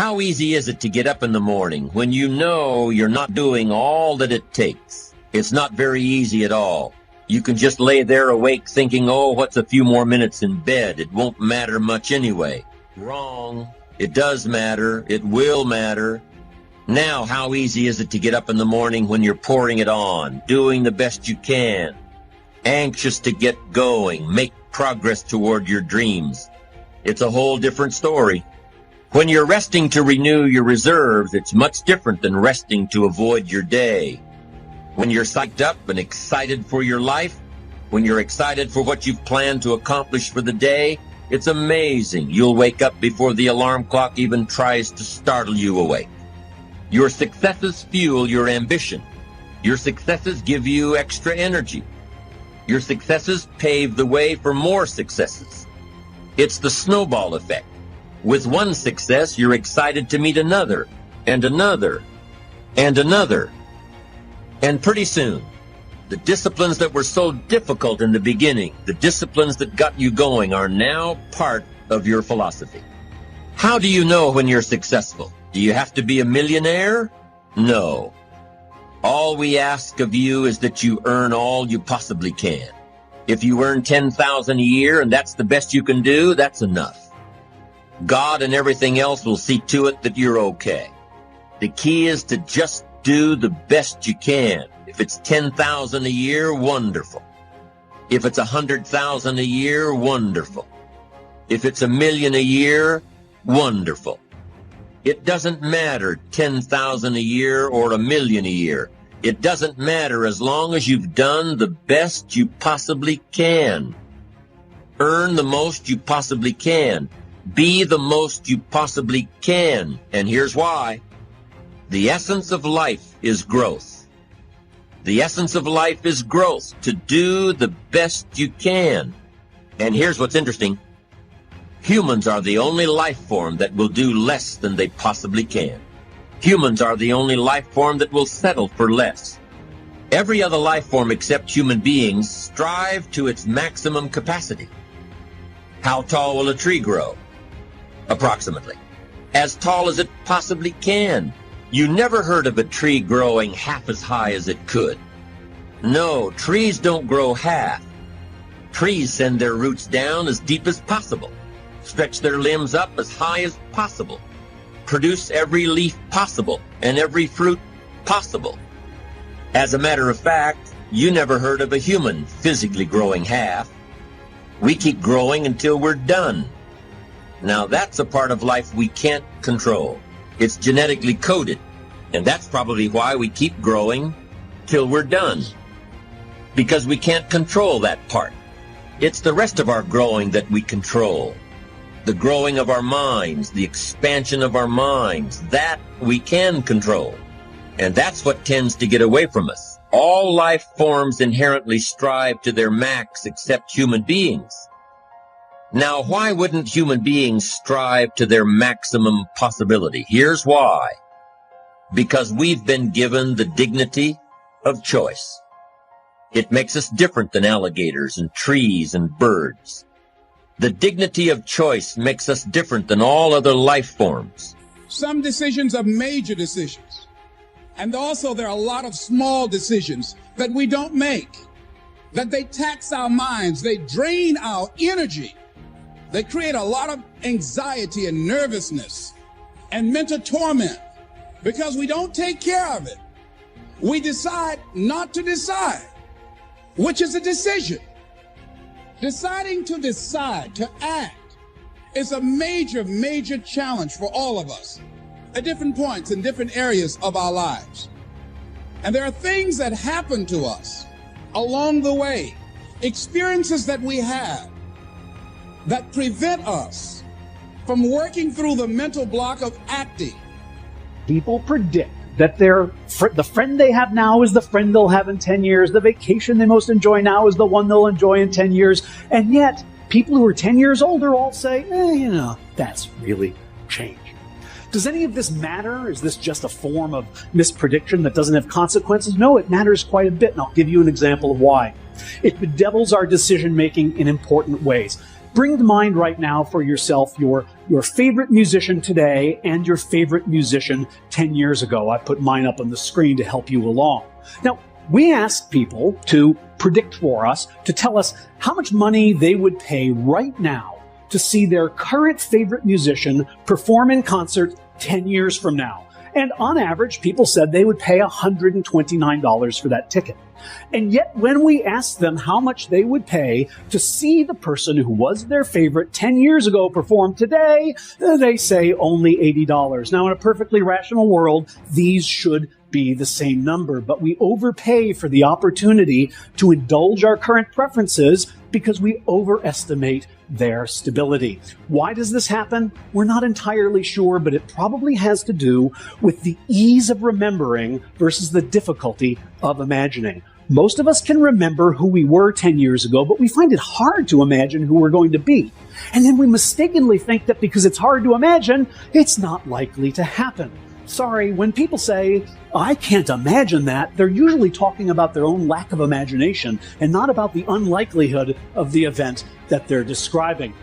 How easy is it to get up in the morning when you know you're not doing all that it takes? It's not very easy at all. You can just lay there awake thinking, oh, what's a few more minutes in bed? It won't matter much anyway. Wrong. It does matter. It will matter. Now, how easy is it to get up in the morning when you're pouring it on, doing the best you can, anxious to get going, make progress toward your dreams? It's a whole different story. When you're resting to renew your reserves, it's much different than resting to avoid your day. When you're psyched up and excited for your life, when you're excited for what you've planned to accomplish for the day, it's amazing. You'll wake up before the alarm clock even tries to startle you awake. Your successes fuel your ambition. Your successes give you extra energy. Your successes pave the way for more successes. It's the snowball effect. With one success, you're excited to meet another, and another, and another. And pretty soon, the disciplines that were so difficult in the beginning, the disciplines that got you going, are now part of your philosophy. How do you know when you're successful? Do you have to be a millionaire? No. All we ask of you is that you earn all you possibly can. If you earn $10,000 a year and that's the best you can do, that's enough. God and everything else will see to it that you're okay. The key is to just do the best you can. If it's $10,000 a year, wonderful. If it's $100,000 a year, wonderful. If it's $1 million a year, wonderful. It doesn't matter $10,000 a year or $1 million a year. It doesn't matter as long as you've done the best you possibly can. Earn the most you possibly can. Be the most you possibly can. And here's why. The essence of life is growth. The essence of life is growth, to do the best you can. And here's what's interesting. Humans are the only life form that will do less than they possibly can. Humans are the only life form that will settle for less. Every other life form except human beings strive to its maximum capacity. How tall will a tree grow? Approximately. As tall as it possibly can. You never heard of a tree growing half as high as it could. No, trees don't grow half. Trees send their roots down as deep as possible, stretch their limbs up as high as possible, produce every leaf possible and every fruit possible. As a matter of fact, you never heard of a human physically growing half. We keep growing until we're done. Now that's a part of life we can't control. It's genetically coded, and that's probably why we keep growing till we're done, because we can't control that part. It's the rest of our growing that we control. The growing of our minds, the expansion of our minds, that we can control. And that's what tends to get away from us. All life forms inherently strive to their max except human beings. Now, why wouldn't human beings strive to their maximum possibility? Here's why. Because we've been given the dignity of choice. It makes us different than alligators and trees and birds. The dignity of choice makes us different than all other life forms. Some decisions are major decisions. And also there are a lot of small decisions that we don't make, that they tax our minds, they drain our energy. They create a lot of anxiety and nervousness and mental torment because we don't take care of it. We decide not to decide, which is a decision. Deciding to decide, to act, is a major, major challenge for all of us at different points in different areas of our lives. And there are things that happen to us along the way, experiences that we have, that prevent us from working through the mental block of acting. People predict that the friend they have now is the friend they'll have in 10 years. The vacation they most enjoy now is the one they'll enjoy in 10 years. And yet, people who are 10 years older all say, that's really change. Does any of this matter? Is this just a form of misprediction that doesn't have consequences? No, it matters quite a bit, and I'll give you an example of why. It bedevils our decision-making in important ways. Bring to mind right now for yourself your favorite musician today and your favorite musician 10 years ago. I put mine up on the screen to help you along. Now, we asked people to predict for us, to tell us how much money they would pay right now to see their current favorite musician perform in concert 10 years from now. And on average, people said they would pay $129 for that ticket. And yet, when we asked them how much they would pay to see the person who was their favorite 10 years ago perform today, they say only $80. Now, in a perfectly rational world, these should be the same number, but we overpay for the opportunity to indulge our current preferences because we overestimate their stability. Why does this happen? We're not entirely sure, but it probably has to do with the ease of remembering versus the difficulty of imagining. Most of us can remember who we were 10 years ago, but we find it hard to imagine who we're going to be. And then we mistakenly think that because it's hard to imagine, it's not likely to happen. Sorry, when people say, I can't imagine that, they're usually talking about their own lack of imagination and not about the unlikelihood of the event that they're describing.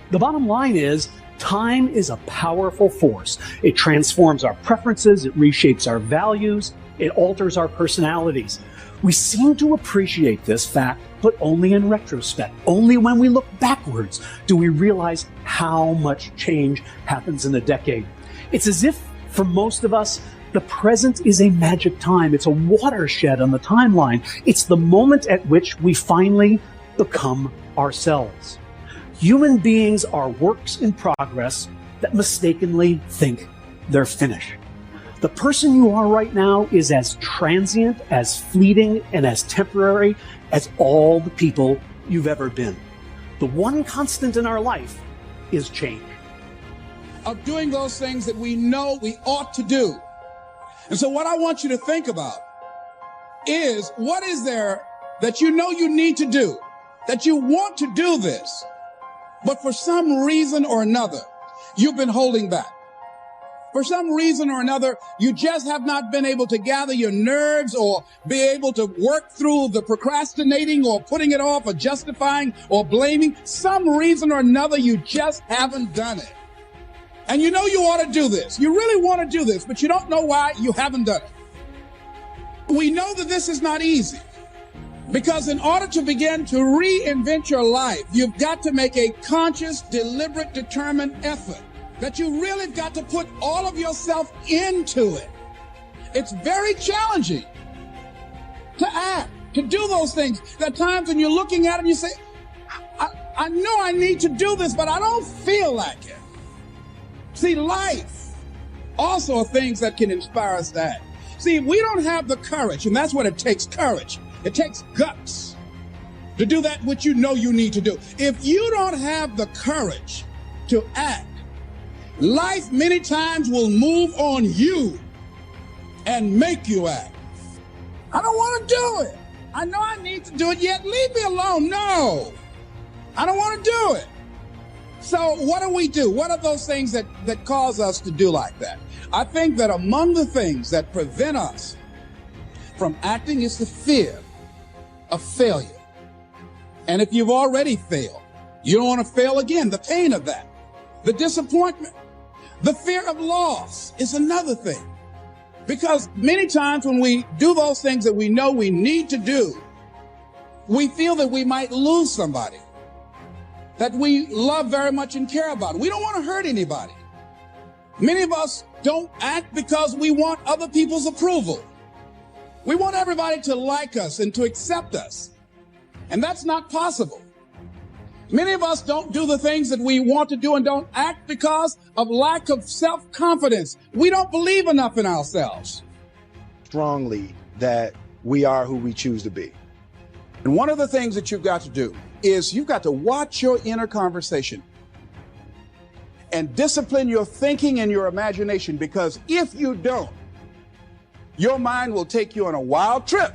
The bottom line is, time is a powerful force. It transforms our preferences, it reshapes our values, it alters our personalities. We seem to appreciate this fact, but only in retrospect. Only when we look backwards do we realize how much change happens in a decade. It's as if, for most of us, the present is a magic time. It's a watershed on the timeline. It's the moment at which we finally become ourselves. Human beings are works in progress that mistakenly think they're finished. The person you are right now is as transient, as fleeting, and as temporary as all the people you've ever been. The one constant in our life is change. Of doing those things that we know we ought to do. And so what I want you to think about is, what is there that you know you need to do, that you want to do this, but for some reason or another, you've been holding back. For some reason or another, you just have not been able to gather your nerves or be able to work through the procrastinating or putting it off or justifying or blaming. Some reason or another, you just haven't done it. And you know you ought to do this. You really want to do this, but you don't know why you haven't done it. We know that this is not easy, because in order to begin to reinvent your life, you've got to make a conscious, deliberate, determined effort. That you really have got to put all of yourself into it. It's very challenging to act, to do those things. There are times when you're looking at it and you say, I know I need to do this, but I don't feel like it. See, life also are things that can inspire us to act. See, if we don't have the courage, and that's what it takes, courage. It takes guts to do that which you know you need to do. If you don't have the courage to act, life many times will move on you and make you act. I don't want to do it. I know I need to do it, yet leave me alone. No, I don't want to do it. So what do we do? What are those things that cause us to do like that? I think that among the things that prevent us from acting is the fear of failure. And if you've already failed, you don't want to fail again. The pain of that, the disappointment, the fear of loss is another thing. Because many times when we do those things that we know we need to do, we feel that we might lose somebody that we love very much and care about. We don't want to hurt anybody. Many of us don't act because we want other people's approval. We want everybody to like us and to accept us. And that's not possible. Many of us don't do the things that we want to do and don't act because of lack of self-confidence. We don't believe enough in ourselves. Strongly that we are who we choose to be. And one of the things that you've got to do is you've got to watch your inner conversation and discipline your thinking and your imagination, because if you don't, your mind will take you on a wild trip,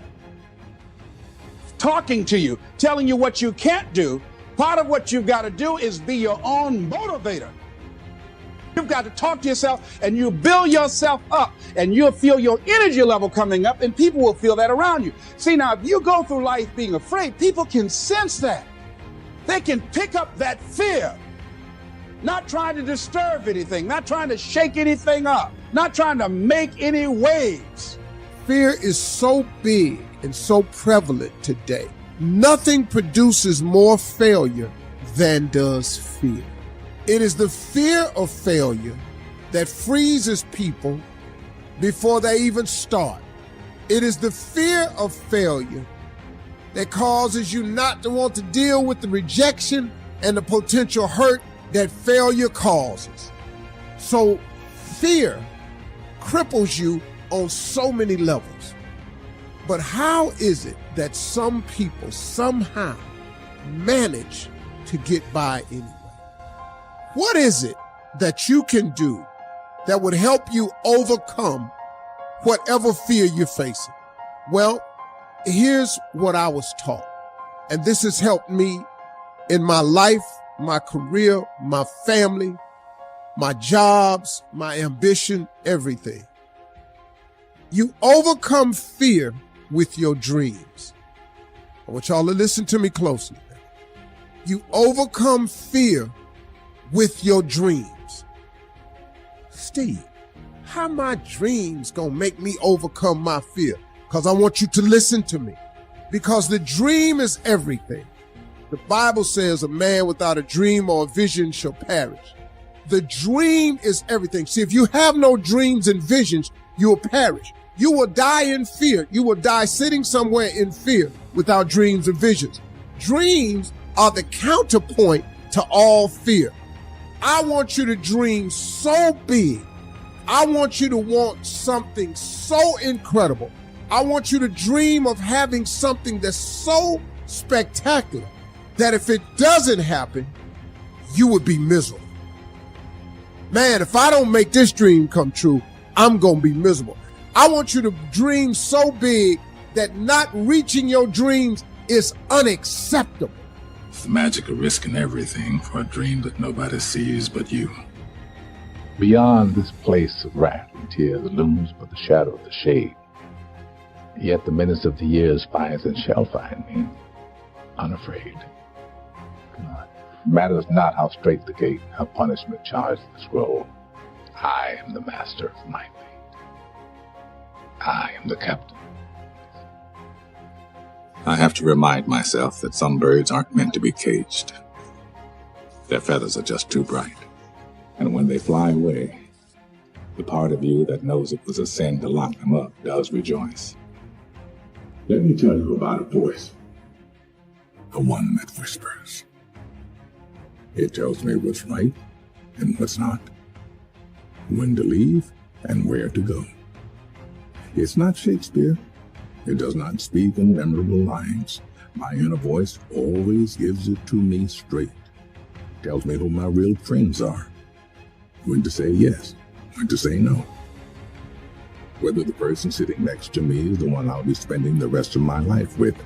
talking to you, telling you what you can't do. Part of what you've got to do is be your own motivator. You've got to talk to yourself and you build yourself up, and you'll feel your energy level coming up, and people will feel that around you. See, now, if you go through life being afraid, people can sense that. They can pick up that fear, not trying to disturb anything, not trying to shake anything up, not trying to make any waves. Fear is so big and so prevalent today. Nothing produces more failure than does fear. It is the fear of failure that freezes people before they even start. It is the fear of failure that causes you not to want to deal with the rejection and the potential hurt that failure causes. So fear cripples you on so many levels. But how is it that some people somehow manage to get by anyway? What is it that you can do that would help you overcome whatever fear you're facing? Well, here's what I was taught, and this has helped me in my life, my career, my family, my jobs, my ambition, everything. You overcome fear with your dreams. I want y'all to listen to me closely. You overcome fear with your dreams. Steve, how my dreams gonna make me overcome my fear? Because I want you to listen to me. Because the dream is everything. The Bible says a man without a dream or a vision shall perish. The dream is everything. See, if you have no dreams and visions, you will perish. You will die in fear. You will die sitting somewhere in fear without dreams and visions. Dreams are the counterpoint to all fear. I want you to dream so big. I want you to want something so incredible. I want you to dream of having something that's so spectacular that if it doesn't happen, you would be miserable. Man, if I don't make this dream come true, I'm going to be miserable. I want you to dream so big that not reaching your dreams is unacceptable. It's the magic of risking everything for a dream that nobody sees but you. Beyond this place of wrath and tears looms but the shadow of the shade. Yet the menace of the years finds and shall find me unafraid. Matters not how straight the gate, how punishment charged the scroll. I am the master of my fate. I am the captain. I have to remind myself that some birds aren't meant to be caged. Their feathers are just too bright. And when they fly away, the part of you that knows it was a sin to lock them up does rejoice. Let me tell you about a voice. The one that whispers. It tells me what's right and what's not. When to leave and where to go. It's not Shakespeare. It does not speak in memorable lines. My inner voice always gives it to me straight. Tells me who my real friends are. When to say yes, when to say no. Whether the person sitting next to me is the one I'll be spending the rest of my life with.